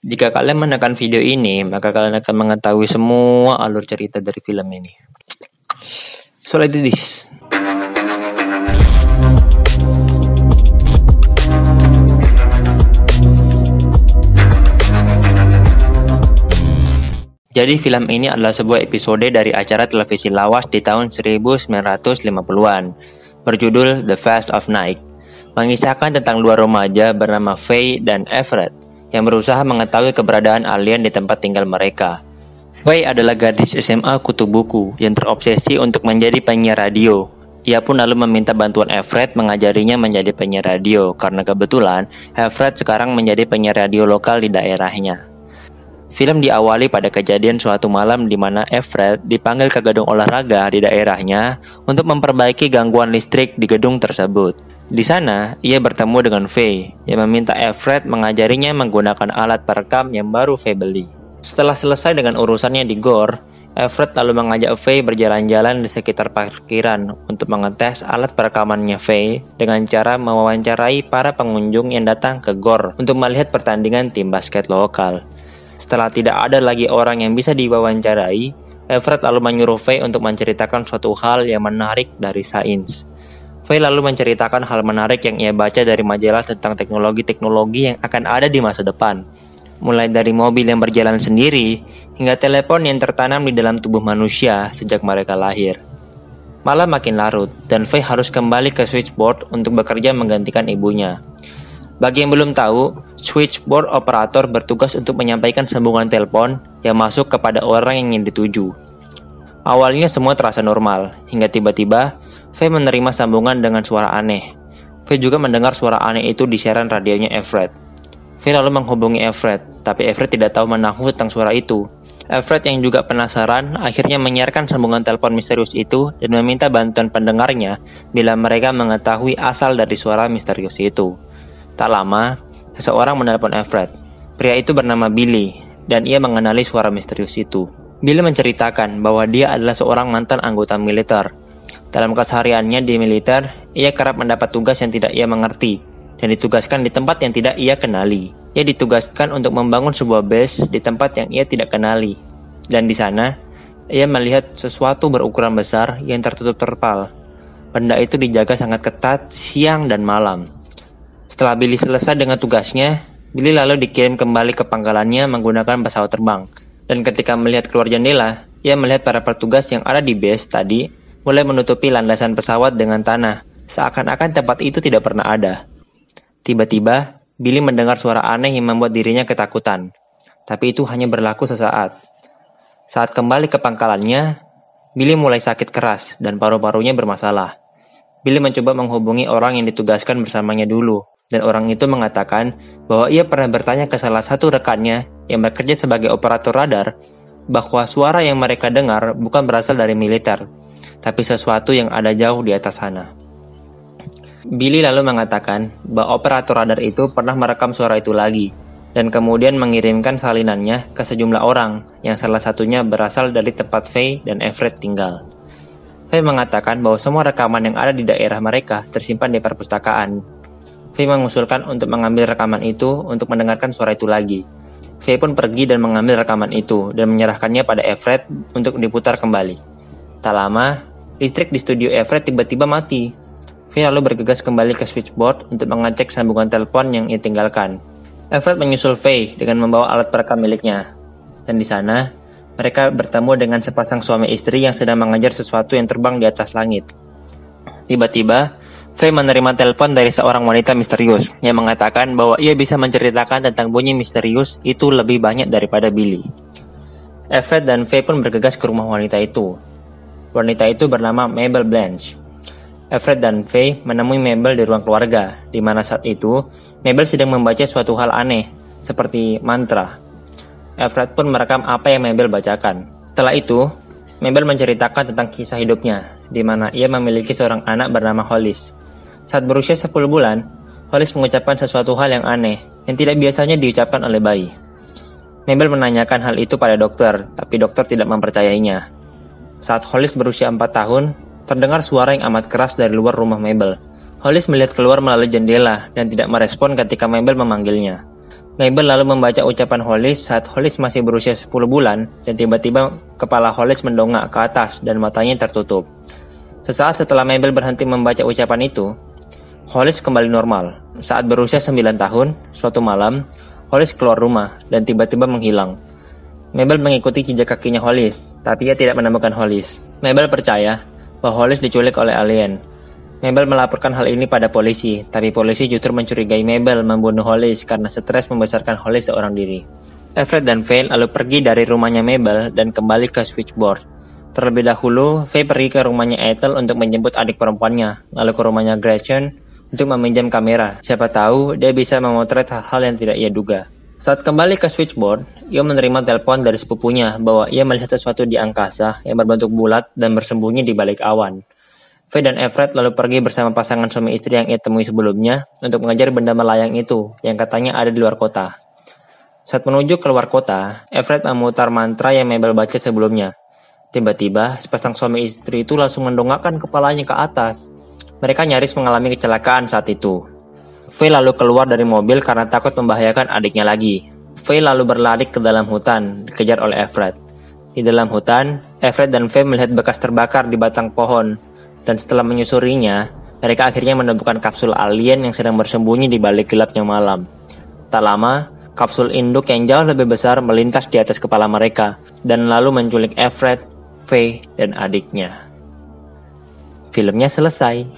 Jika kalian menekan video ini, maka kalian akan mengetahui semua alur cerita dari film ini. So let's do this. Jadi film ini adalah sebuah episode dari acara televisi lawas di tahun 1950-an, berjudul The Fast of Night, mengisahkan tentang dua remaja bernama Faye dan Everett yang berusaha mengetahui keberadaan alien di tempat tinggal mereka. Faye adalah gadis SMA kutu buku yang terobsesi untuk menjadi penyiar radio. Ia pun lalu meminta bantuan Everett mengajarinya menjadi penyiar radio karena kebetulan Everett sekarang menjadi penyiar radio lokal di daerahnya. Film diawali pada kejadian suatu malam di mana Everett dipanggil ke gedung olahraga di daerahnya untuk memperbaiki gangguan listrik di gedung tersebut. Di sana, ia bertemu dengan Faye yang meminta Everett mengajarinya menggunakan alat perekam yang baru Faye beli. Setelah selesai dengan urusannya di GOR, Everett lalu mengajak Faye berjalan-jalan di sekitar parkiran untuk mengetes alat perekamannya Faye dengan cara mewawancarai para pengunjung yang datang ke GOR untuk melihat pertandingan tim basket lokal. Setelah tidak ada lagi orang yang bisa diwawancarai, Everett lalu menyuruh Faye untuk menceritakan suatu hal yang menarik dari sains. Faye lalu menceritakan hal menarik yang ia baca dari majalah tentang teknologi-teknologi yang akan ada di masa depan. Mulai dari mobil yang berjalan sendiri, hingga telepon yang tertanam di dalam tubuh manusia sejak mereka lahir. Malam makin larut, dan Faye harus kembali ke switchboard untuk bekerja menggantikan ibunya. Bagi yang belum tahu, switchboard operator bertugas untuk menyampaikan sambungan telepon yang masuk kepada orang yang ingin dituju. Awalnya semua terasa normal, hingga tiba-tiba Faye menerima sambungan dengan suara aneh. Faye juga mendengar suara aneh itu di siaran radionya Everett. Faye lalu menghubungi Everett, tapi Everett tidak tahu menahu tentang suara itu. Everett yang juga penasaran akhirnya menyiarkan sambungan telepon misterius itu dan meminta bantuan pendengarnya bila mereka mengetahui asal dari suara misterius itu. Tak lama, seseorang menelpon Everett. Pria itu bernama Billy, dan ia mengenali suara misterius itu. Billy menceritakan bahwa dia adalah seorang mantan anggota militer. Dalam kesehariannya di militer, ia kerap mendapat tugas yang tidak ia mengerti, dan ditugaskan di tempat yang tidak ia kenali. Ia ditugaskan untuk membangun sebuah base di tempat yang ia tidak kenali. Dan di sana, ia melihat sesuatu berukuran besar yang tertutup terpal. Benda itu dijaga sangat ketat siang dan malam. Setelah Billy selesai dengan tugasnya, Billy lalu dikirim kembali ke pangkalannya menggunakan pesawat terbang. Dan ketika melihat keluar jendela, ia melihat para petugas yang ada di base tadi mulai menutupi landasan pesawat dengan tanah, seakan-akan tempat itu tidak pernah ada. Tiba-tiba, Billy mendengar suara aneh yang membuat dirinya ketakutan. Tapi itu hanya berlaku sesaat. Saat kembali ke pangkalannya, Billy mulai sakit keras dan paru-parunya bermasalah. Billy mencoba menghubungi orang yang ditugaskan bersamanya dulu. Dan orang itu mengatakan bahwa ia pernah bertanya ke salah satu rekannya yang bekerja sebagai operator radar bahwa suara yang mereka dengar bukan berasal dari militer, tapi sesuatu yang ada jauh di atas sana. Billy lalu mengatakan bahwa operator radar itu pernah merekam suara itu lagi dan kemudian mengirimkan salinannya ke sejumlah orang yang salah satunya berasal dari tempat Faye dan Everett tinggal. Faye mengatakan bahwa semua rekaman yang ada di daerah mereka tersimpan di perpustakaan. Faye mengusulkan untuk mengambil rekaman itu untuk mendengarkan suara itu lagi. Faye pun pergi dan mengambil rekaman itu dan menyerahkannya pada Everett untuk diputar kembali. Tak lama, listrik di studio Everett tiba-tiba mati. Faye lalu bergegas kembali ke switchboard untuk mengecek sambungan telepon yang ia tinggalkan. Everett menyusul Faye dengan membawa alat perekam miliknya. Dan di sana, mereka bertemu dengan sepasang suami istri yang sedang mengejar sesuatu yang terbang di atas langit. Tiba-tiba, Faye menerima telepon dari seorang wanita misterius yang mengatakan bahwa ia bisa menceritakan tentang bunyi misterius itu lebih banyak daripada Billy. Everett dan Faye pun bergegas ke rumah wanita itu. Wanita itu bernama Mabel Blanche. Everett dan Faye menemui Mabel di ruang keluarga, di mana saat itu Mabel sedang membaca suatu hal aneh, seperti mantra. Everett pun merekam apa yang Mabel bacakan. Setelah itu, Mabel menceritakan tentang kisah hidupnya, di mana ia memiliki seorang anak bernama Hollis. Saat berusia 10 bulan, Hollis mengucapkan sesuatu hal yang aneh, yang tidak biasanya diucapkan oleh bayi. Mabel menanyakan hal itu pada dokter, tapi dokter tidak mempercayainya. Saat Hollis berusia 4 tahun, terdengar suara yang amat keras dari luar rumah Mabel. Hollis melihat keluar melalui jendela dan tidak merespon ketika Mabel memanggilnya. Mabel lalu membaca ucapan Hollis saat Hollis masih berusia 10 bulan dan tiba-tiba kepala Hollis mendongak ke atas dan matanya tertutup. Sesaat setelah Mabel berhenti membaca ucapan itu, Hollis kembali normal. Saat berusia 9 tahun, suatu malam, Hollis keluar rumah dan tiba-tiba menghilang. Mabel mengikuti jejak kakinya Hollis, tapi ia tidak menemukan Hollis. Mabel percaya bahwa Hollis diculik oleh alien. Mabel melaporkan hal ini pada polisi, tapi polisi justru mencurigai Mabel membunuh Hollis karena stres membesarkan Hollis seorang diri. Everett dan Faye lalu pergi dari rumahnya Mabel dan kembali ke switchboard. Terlebih dahulu, Faye pergi ke rumahnya Ethel untuk menjemput adik perempuannya, lalu ke rumahnya Gretchen untuk meminjam kamera. Siapa tahu dia bisa memotret hal-hal yang tidak ia duga. Saat kembali ke switchboard, ia menerima telepon dari sepupunya bahwa ia melihat sesuatu di angkasa yang berbentuk bulat dan bersembunyi di balik awan. Faye dan Everett lalu pergi bersama pasangan suami istri yang ia temui sebelumnya untuk mengejar benda melayang itu yang katanya ada di luar kota. Saat menuju ke luar kota, Everett memutar mantra yang Mabel baca sebelumnya. Tiba-tiba, sepasang suami istri itu langsung mendongakkan kepalanya ke atas. Mereka nyaris mengalami kecelakaan saat itu. Faye lalu keluar dari mobil karena takut membahayakan adiknya lagi. Faye lalu berlari ke dalam hutan, dikejar oleh Everett. Di dalam hutan, Everett dan Faye melihat bekas terbakar di batang pohon. Dan setelah menyusurinya, mereka akhirnya menemukan kapsul alien yang sedang bersembunyi di balik gelapnya malam. Tak lama, kapsul induk yang jauh lebih besar melintas di atas kepala mereka dan lalu menculik Everett, Faye, dan adiknya. Filmnya selesai.